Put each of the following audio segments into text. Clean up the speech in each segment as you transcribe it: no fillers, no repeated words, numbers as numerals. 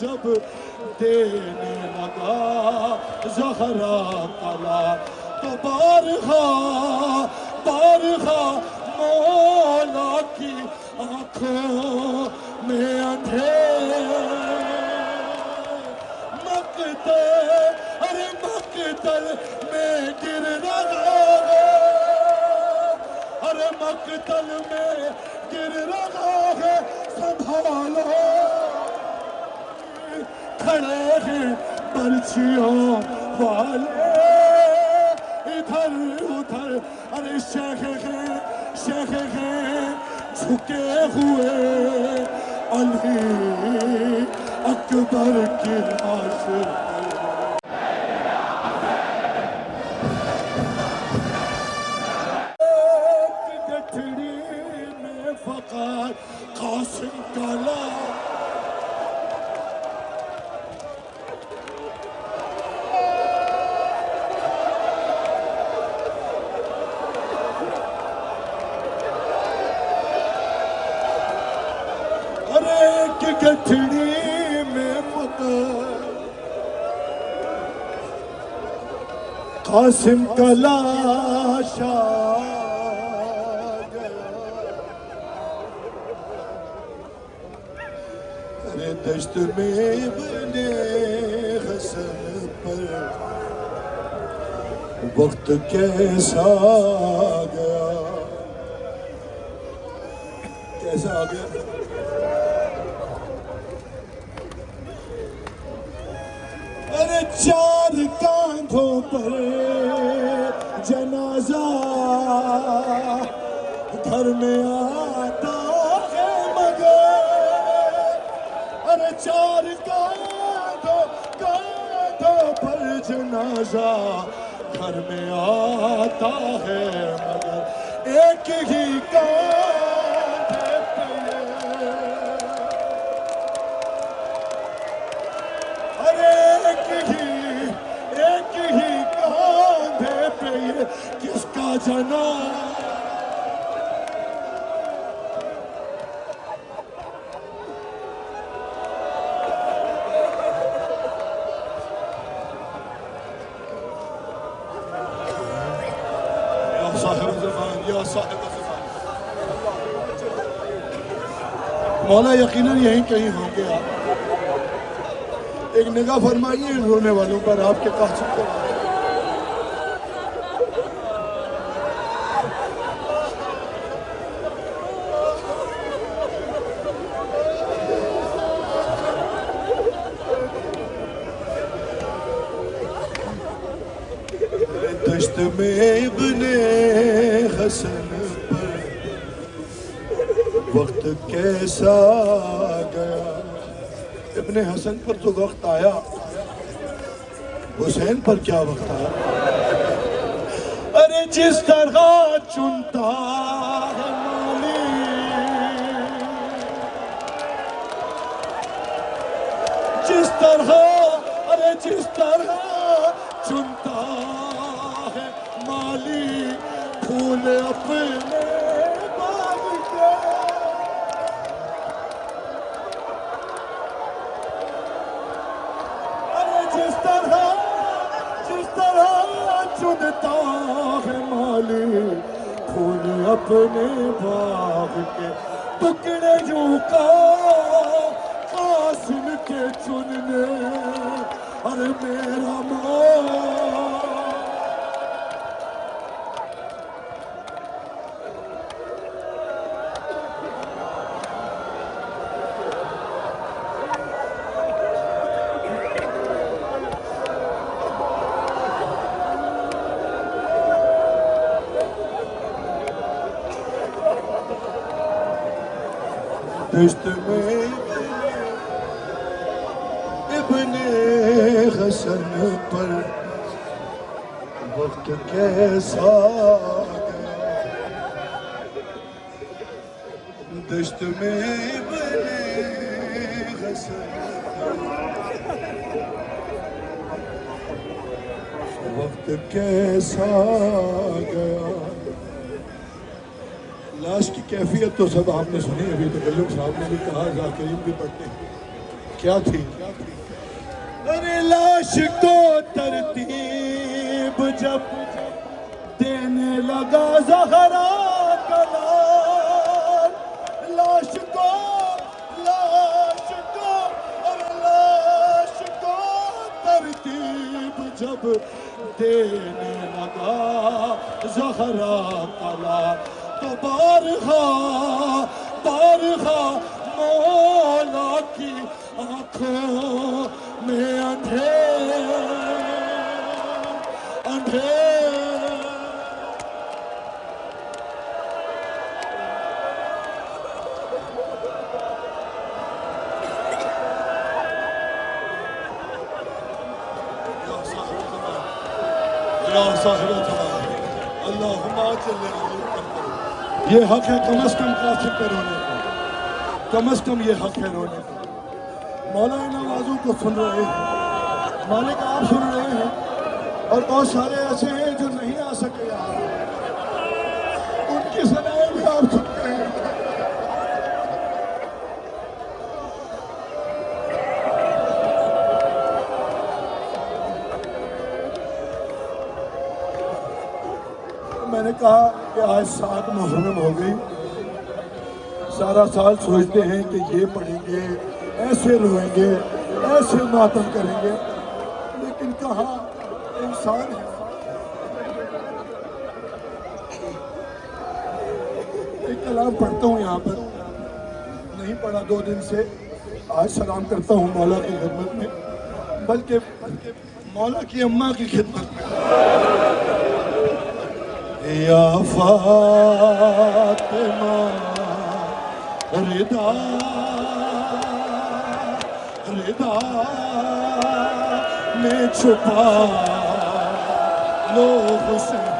जब देने लगा ज़हरा कला तो बारहा बारहा मौला की आंखों में अंधेरे अरे मकतल में गिर रहा है, अरे मकतल में गिर रहा है, संभालो खड़े हैं पर्चियों वाले इधर उधर, अरे शेख हैं झुके हुए अली अकबर की लाश गठड़ी में फ़क़ार कासिम का लाश गठड़ी में फ़क़ार कासिम का लाश आ गया, अरे दश्त में बने हसन पर वक्त कैसा आ गया, कैसा आ गया। अरे चार कांधों पर जनाजा घर में आता है मगर, अरे चार कांधों पर जनाजा घर में आता है मगर एक ही कांधे पे एक ही कांधे पे ये किसका जना या साहिब ज़मान, या साहिब ज़मान। मौला यकीनन यहीं कहीं होंगे आप। एक निगाह फरमाइए रोने वालों पर आपके कासिम को। दश्त में इब्ने हसन पर वक्त कैसा गया, इब्ने हसन पर तो वक्त आया, हुसैन पर क्या वक्त आया। अरे जिस तरह चुनता है माली, जिस तरह चुनता है माली फूल अपने बाग के, जिस तरह चुनता है माली फूल अपने बाग के, टुकड़े यूं का कासिम के चुनने, अरे मेरा मौला दश्त में इब्ने हसन पर वक्त कैसा गया, दश्त में इब्ने हसन पर वक्त कैसा गया। लाश की कैफियत तो सब आपने सुनी, अभी तो गल्लुक साहब ने भी कहा, ज़ाकिरीन भी पढ़ते हैं क्या थी? अरे लाश को तरतीब जब देने लगा ज़हरा का लाल, लाश को अरे लाश को तरतीब जब देने लगा ज़हरा का लाल, तो बारहा मौला की आंखों में अंधेर ये हक है कम अज कम कासिम पे रोने का, कम अज कम ये हक है रोने का। मौला इन आवाज़ों को सुन रहे हैं, मालिक आप सुन रहे हैं, और बहुत सारे ऐसे हैं जो नहीं आ सके यार, उनकी सदाएं भी आप सुनते हैं। मैंने कहा कि आज 7 मुहर्रम हो गई, सारा साल सोचते हैं कि ये पढ़ेंगे, ऐसे रोएंगे, ऐसे मातम करेंगे, लेकिन कहाँ इंसान है। एक कलाम पढ़ता हूँ यहाँ पर, नहीं पढ़ा 2 दिन से, आज सलाम करता हूँ मौला की खिदमत में, बल्कि मौला की अम्मा की खिदमत में। या फातिमा रिदा में छुपा लो हुसैन,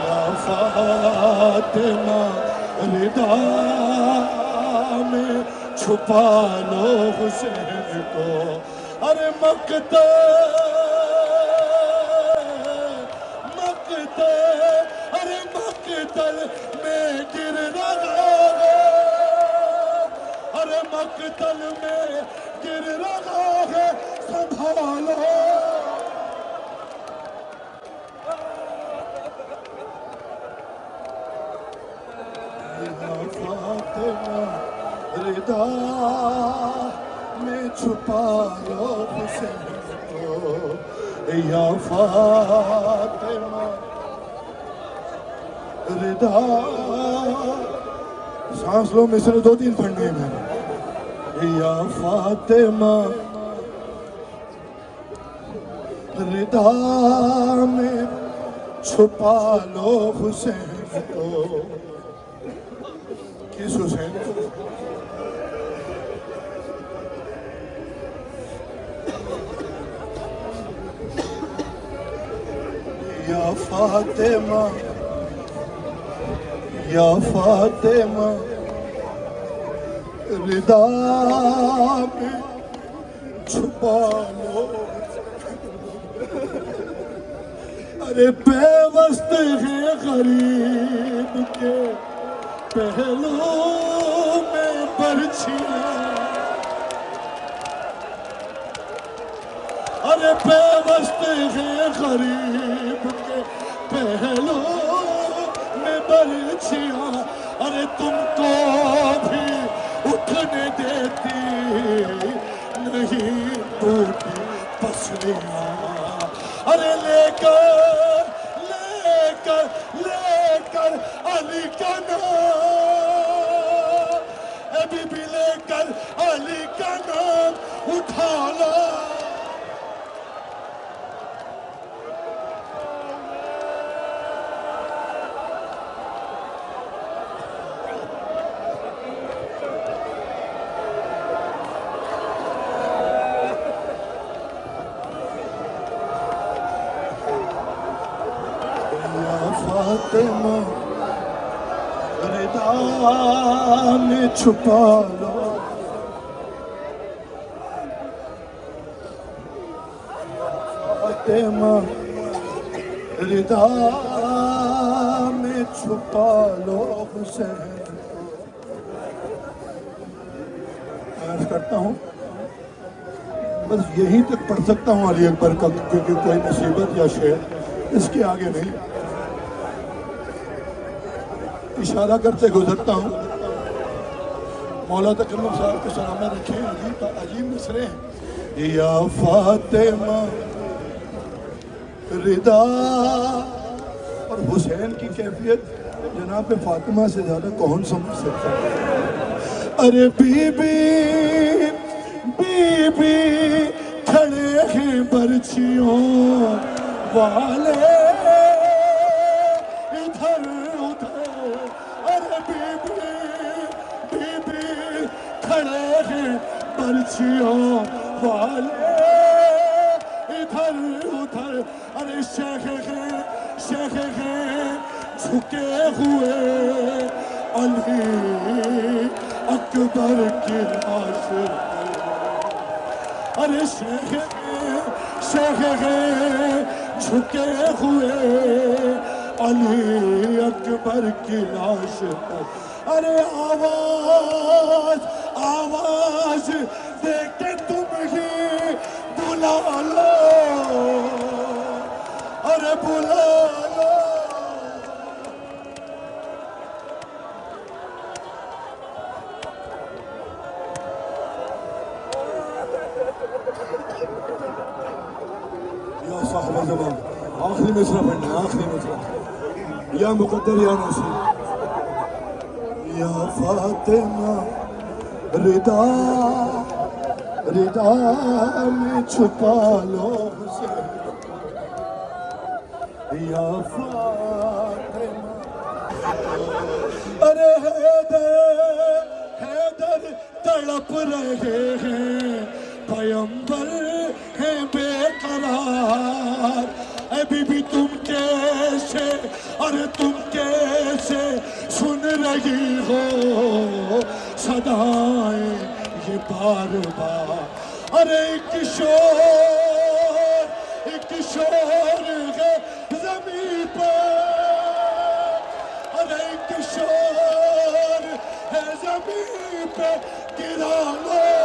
या फातिमा रिदा में छुपा लो हुसैन को। अरे मकतल में गिर रहा है, अरे मकतल में गिर रहा है, संभालो। फातिमा रिदा में छुपा लो हुसैन को, या फातिमा रिदा। सांस लो, मिसरे 2-3 पढ़ने में। या फातिमा रिदा में छुपा लो हुसैन को। किस हुसैन को? या फातिमा रिदा में छुपा लो। अरे बेवस्त है गरीब के पहलू में बरछियां, अरे बेवस्त है गरीब के पहलू में बरछियां, अरे तुमको भी उठने देती नहीं टूटी पसलियां। अरे लेकर अली का नाम, अभी भी लेकर अली का नाम उठा लो। फातिमा रिदा में छुपा लो। फातिमा रिदा में छुपा लो हुसैन। अर्ज करता हूँ बस यहीं तक पढ़ सकता हूँ अली अकबर का, क्योंकि कोई मुसीबत या शेर इसके आगे नहीं। इशारा करते गुजरता हूँ। मौला तकल्लुम साहब के सलामे रखे अजीब मिसरे हैं। या फातिमा रिदा, और हुसैन की कैफियत जनाब फातिमा से ज्यादा कौन समझ सकता है। अरे बीबी बीबी खड़े हैं बर्छियों वाले इधर उधर। अरे बीबी बीबी खड़े हैं बर्छियों वाले इधर उधर। अरे शेख हैं झुके हुए अली अकबर की लाश। अरे शेख हैं झुके हुए अली अकबर की लाश पर। अरे आवाज आवाज दे के तुम ही बुला लो। अरे बुला लो। या साहब ज़मान आखिरी मिसरा पढ़ना, आखिरी मिसरा। या मुकद्दर या नसीब। या फातिमा रिदा रिदा में छुपा लो हुसैन। या फातिमा। अरे हैदर तड़प रहे हैं, पैगंबर है बेकरार। अभी भी तुम कैसे, अरे तुम कैसे सुन रही हो सदाएं ये बार बार। अरे किशोर है जमीन पर। अरे किशोर है जमीन पे गिरा लो।